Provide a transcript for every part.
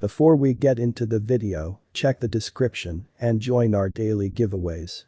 Before we get into the video, check the description and join our daily giveaways.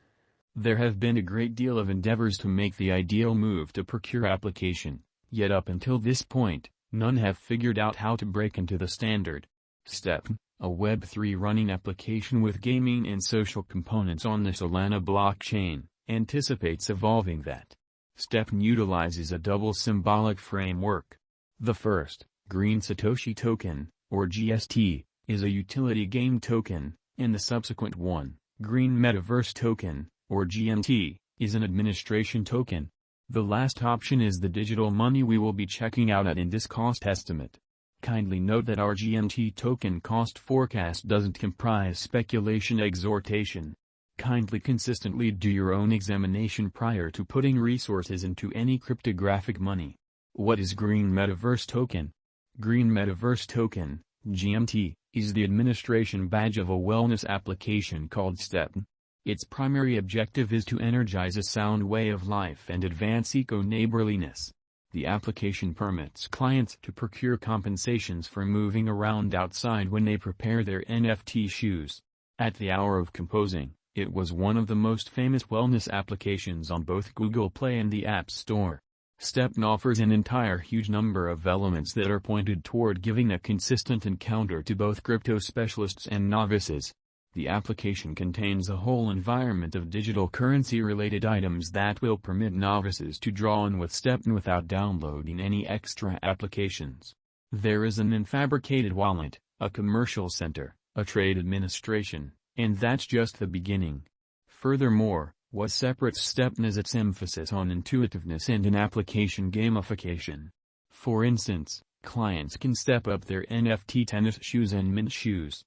There have been a great deal of endeavors to make the ideal move to procure application, yet up until this point, none have figured out how to break into the standard. stepn, a Web3 running application with gaming and social components on the Solana blockchain, anticipates evolving that. stepn utilizes a double symbolic framework. The first, Green Satoshi Token, or GST, is a utility game token, and the subsequent one, Green Metaverse Token, or GMT, is an administration token. The last option is the digital money we will be checking out at in this cost estimate. Kindly note that our GMT token cost forecast doesn't comprise speculation exhortation. Kindly consistently do your own examination prior to putting resources into any cryptographic money. What is Green Metaverse Token? Green Metaverse Token, GMT, is the administration badge of a wellness application called stepn. Its primary objective is to energize a sound way of life and advance eco-neighborliness. The application permits clients to procure compensations for moving around outside when they prepare their NFT shoes. At the hour of composing, it was one of the most famous wellness applications on both Google Play and the App Store. stepn offers an entire huge number of elements that are pointed toward giving a consistent encounter to both crypto specialists and novices. The application contains a whole environment of digital currency-related items that will permit novices to draw on with stepn without downloading any extra applications. There is an unfabricated wallet, a commercial center, a trade administration, and that's just the beginning. Furthermore, what separates stepn is its emphasis on intuitiveness and in-application gamification. For instance, clients can step up their NFT tennis shoes and mint shoes.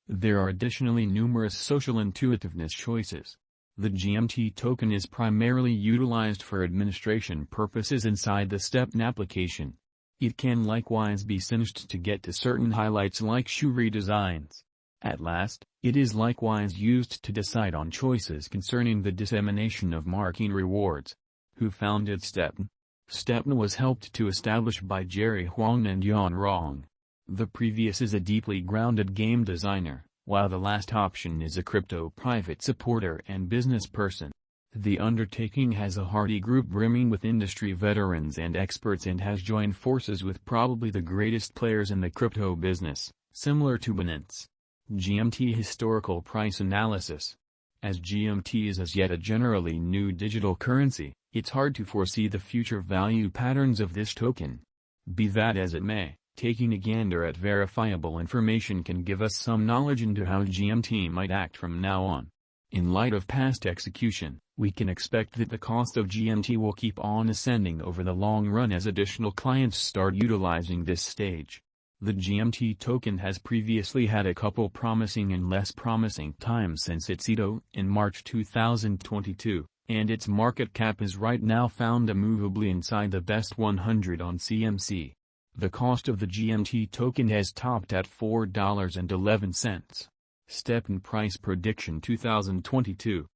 There are additionally numerous social intuitiveness choices. The GMT token is primarily utilized for administration purposes inside the stepn application. It can likewise be cinched to get to certain highlights like shoe redesigns. At last, it is likewise used to decide on choices concerning the dissemination of marking rewards. Who founded stepn? stepn was helped to establish by Jerry Huang and Yan Rong. The previous is a deeply grounded game designer, while the last option is a crypto private supporter and business person. The undertaking has a hardy group brimming with industry veterans and experts and has joined forces with probably the greatest players in the crypto business, similar to Binance. GMT Historical Price Analysis. As GMT is as yet a generally new digital currency, it's hard to foresee the future value patterns of this token. Be that as it may, taking a gander at verifiable information can give us some knowledge into how GMT might act from now on. In light of past execution, we can expect that the cost of GMT will keep on ascending over the long run as additional clients start utilizing this stage. The GMT token has previously had a couple promising and less promising times since its IDO in March 2022, and its market cap is right now found immovably inside the best 100 on CMC. The cost of the GMT token has topped at $4.11. stepn price prediction 2022.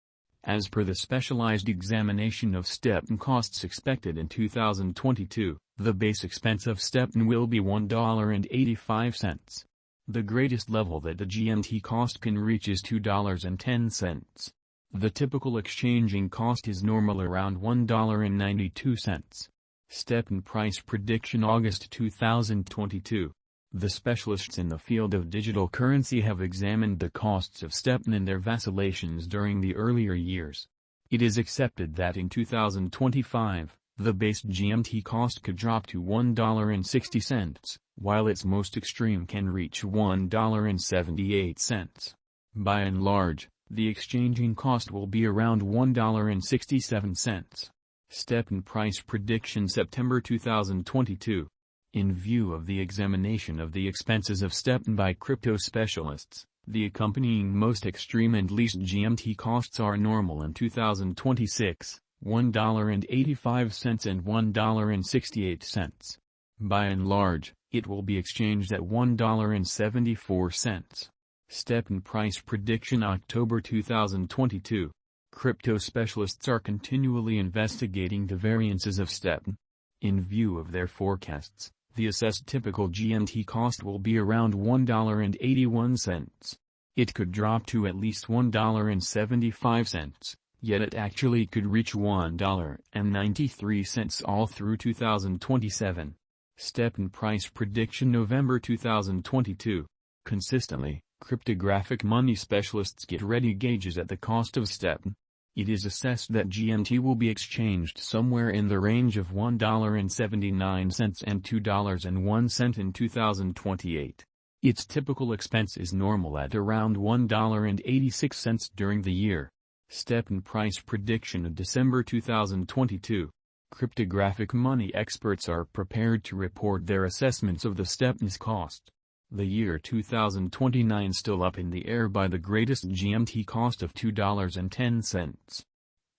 As per the specialized examination of stepn costs expected in 2022, the base expense of stepn will be $1.85. The greatest level that the GMT cost can reach is $2.10. The typical exchanging cost is normal around $1.92. stepn price prediction August 2022. The specialists in the field of digital currency have examined the costs of stepn and their vacillations during the earlier years. It is accepted that in 2025, the base GMT cost could drop to $1.60, while its most extreme can reach $1.78. By and large, the exchanging cost will be around $1.67. stepn price prediction September 2022. In view of the examination of the expenses of stepn by crypto specialists, the accompanying most extreme and least GMT costs are normal in 2026, $1.85 and $1.68. By and large, it will be exchanged at $1.74. stepn price prediction October 2022. Crypto specialists are continually investigating the variances of stepn. In view of their forecasts, The assessed typical GMT cost will be around $1.81. It could drop to at least $1.75, yet it actually could reach $1.93 all through 2027. Stepn price prediction November 2022. Consistently, cryptographic money specialists get ready gauges at the cost of stepn. It is assessed that GMT will be exchanged somewhere in the range of $1.79 and $2.01 in 2028. Its typical expense is normal at around $1.86 during the year. Stepn price prediction of December 2022. Cryptographic money experts are prepared to report their assessments of the stepn's cost. The year 2029 still up in the air by the greatest GMT cost of $2.10.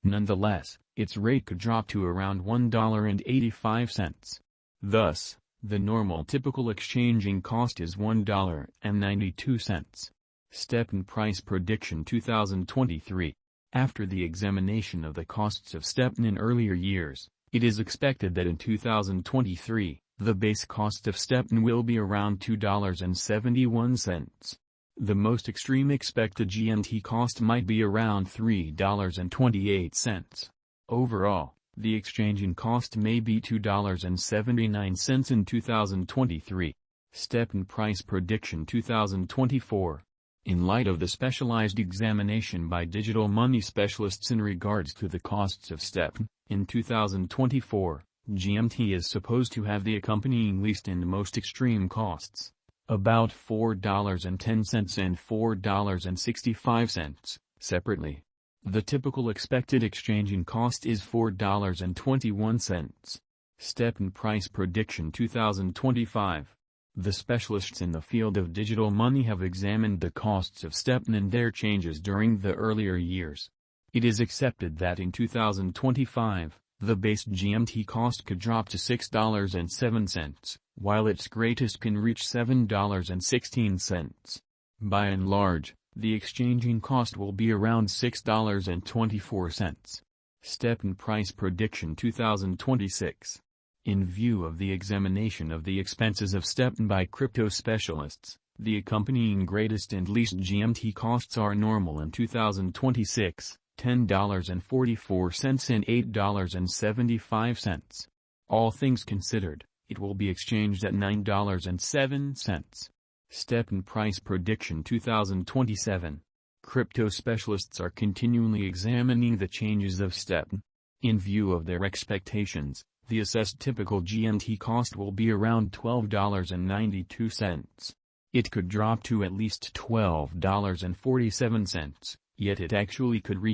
Nonetheless, its rate could drop to around $1.85. Thus, the normal typical exchanging cost is $1.92. Stepn price prediction 2023. After the examination of the costs of stepn in earlier years, it is expected that in 2023, the base cost of stepn will be around $2.71. The most extreme expected GMT cost might be around $3.28. Overall, the exchanging cost may be $2.79 in 2023. Stepn price prediction 2024. In light of the specialized examination by digital money specialists in regards to the costs of stepn, in 2024, GMT is supposed to have the accompanying least and most extreme costs, about $4.10 and $4.65, separately. The typical expected exchanging cost is $4.21. Stepn price prediction 2025. The specialists in the field of digital money have examined the costs of stepn and their changes during the earlier years. It is accepted that in 2025, the base GMT cost could drop to $6.07, while its greatest can reach $7.16. By and large, the exchanging cost will be around $6.24. Stepn price prediction 2026. In view of the examination of the expenses of stepn by crypto specialists, the accompanying greatest and least GMT costs are normal in 2026, $10.44 and $8.75. All things considered, it will be exchanged at $9.07. Stepn price prediction 2027. Crypto specialists are continually examining the changes of stepn. In view of their expectations, the assessed typical GMT cost will be around $12.92. It could drop to at least $12.47, yet it actually could reach